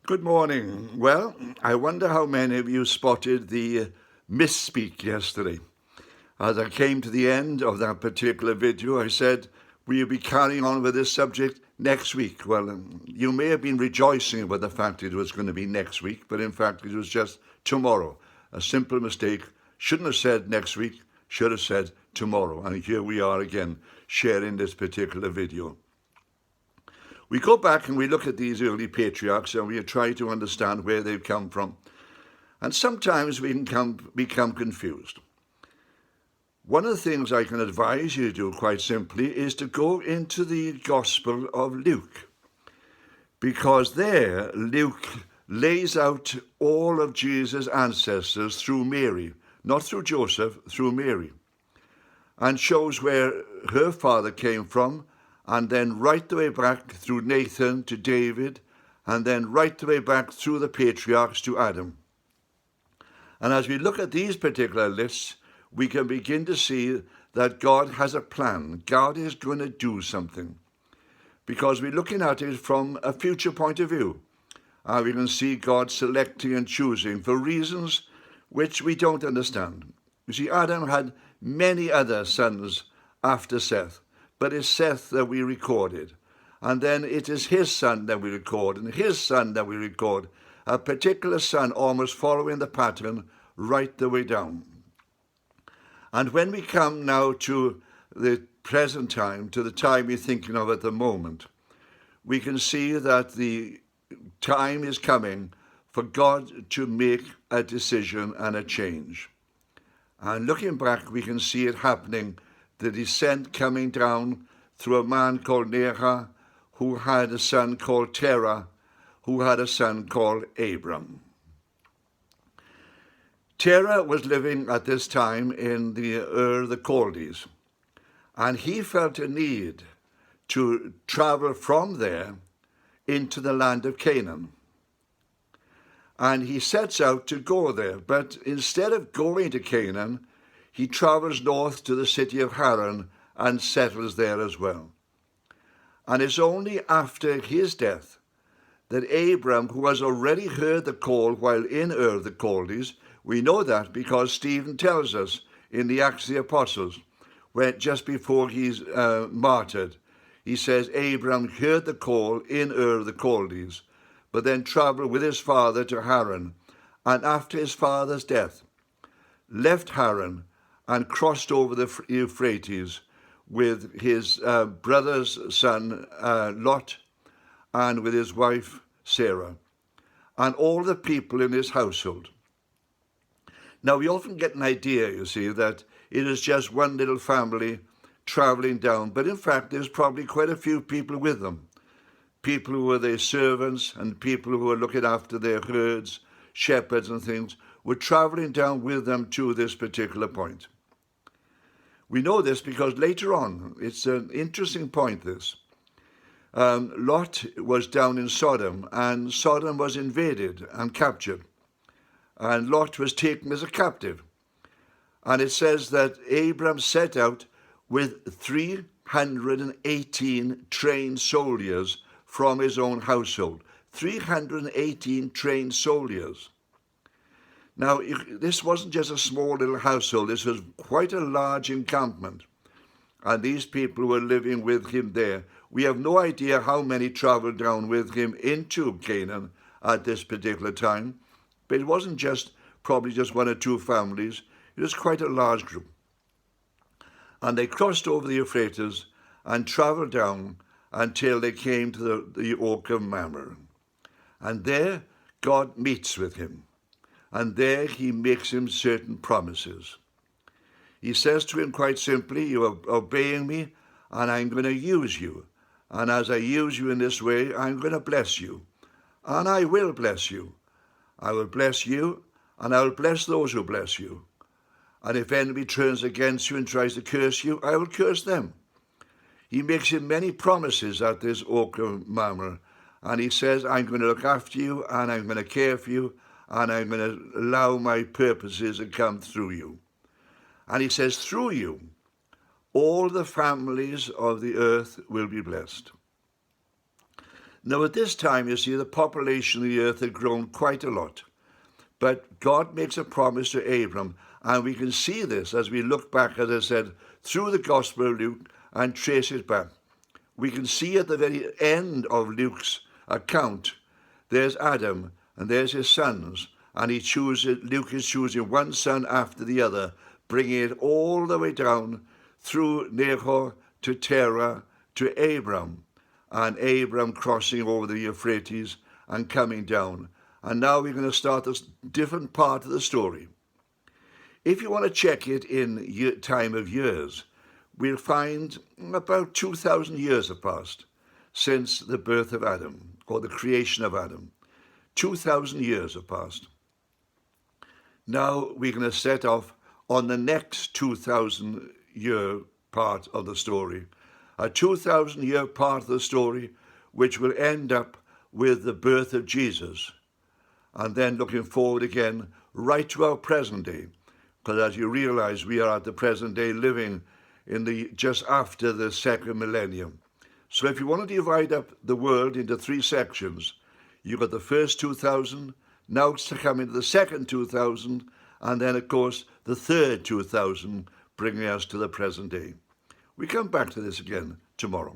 Good morning. Well, I wonder how many of you spotted the misspeak yesterday. As I came to the end of that particular video, I said, we'll be carrying on with this subject next week. Well, you may have been rejoicing about the fact it was going to be next week, but in fact it was just tomorrow. A simple mistake. Shouldn't have said next week, should have said tomorrow. And here we are again, sharing this particular video. We go back and we look at these early patriarchs and we try to understand where they've come from. And sometimes we can become confused. One of the things I can advise you to do quite simply is to go into the Gospel of Luke. Because there, Luke lays out all of Jesus' ancestors through Mary, not through Joseph, through Mary, and shows where her father came from, and then right the way back through Nathan to David, and then right the way back through the patriarchs to Adam. And as we look at these particular lists, we can begin to see that God has a plan. God is going to do something, because we're looking at it from a future point of view. And we can see God selecting and choosing for reasons which we don't understand. You see, Adam had many other sons after Seth, but it's Seth that we recorded. And then it is his son that we record, and his son that we record, a particular son almost following the pattern right the way down. And when we come now to the present time, to the time we're thinking of at the moment, we can see that the time is coming for God to make a decision and a change. And looking back, we can see it happening, the descent coming down through a man called Neha, who had a son called Terah, who had a son called Abram. Terah was living at this time in the Ur the Chaldees, and he felt a need to travel from there into the land of Canaan. And he sets out to go there, but instead of going to Canaan, he travels north to the city of Haran and settles there as well. And it's only after his death that Abram, who has already heard the call while in Ur the Chaldees, we know that because Stephen tells us in the Acts of the Apostles, where just before he's martyred, he says Abram heard the call in Ur the Chaldees, but then travelled with his father to Haran, and after his father's death, left Haran and crossed over the Euphrates with his brother's son Lot and with his wife Sarah, and all the people in his household. Now, we often get an idea, you see, that it is just one little family traveling down, but in fact, there's probably quite a few people with them. People who were their servants and people who were looking after their herds, shepherds and things, were traveling down with them to this particular point. We know this because later on, it's an interesting point, this. Lot was down in Sodom, and Sodom was invaded and captured. And Lot was taken as a captive. And it says that Abram set out with 318 trained soldiers from his own household. 318 trained soldiers. Now, this wasn't just a small little household. This was quite a large encampment. And these people were living with him there. We have no idea how many traveled down with him into Canaan at this particular time. But it wasn't probably just one or two families. It was quite a large group. And they crossed over the Euphrates and traveled down until they came to the oak of Mamre. And there God meets with him. And there he makes him certain promises. He says to him quite simply, you are obeying me, and I'm going to use you. And as I use you in this way, I'm going to bless you. And I will bless you. I will bless you, and I will bless those who bless you. And if enemy turns against you and tries to curse you, I will curse them. He makes him many promises at this oak of Mamre. And he says, I'm going to look after you, and I'm going to care for you, and I'm going to allow my purposes to come through you. And he says, through you, all the families of the earth will be blessed. Now at this time, you see, the population of the earth had grown quite a lot. But God makes a promise to Abram, and we can see this as we look back, as I said, through the Gospel of Luke and trace it back. We can see at the very end of Luke's account, there's Adam and there's his sons, and Luke is choosing one son after the other, bringing it all the way down through Nahor to Terah to Abram, and Abram crossing over the Euphrates and coming down. And now we're going to start this different part of the story. If you want to check it in time of years, we'll find about 2,000 years have passed since the birth of Adam, or the creation of Adam. 2,000 years have passed. Now we're going to set off on the next 2,000 year part of the story. A 2,000 year part of the story which will end up with the birth of Jesus. And then looking forward again right to our present day. Because as you realize, we are at the present day living in just after the second millennium. So if you want to divide up the world into three sections, you've got the first 2,000, now to come into the second 2,000, and then of course the third 2,000, bringing us to the present day. We come back to this again tomorrow.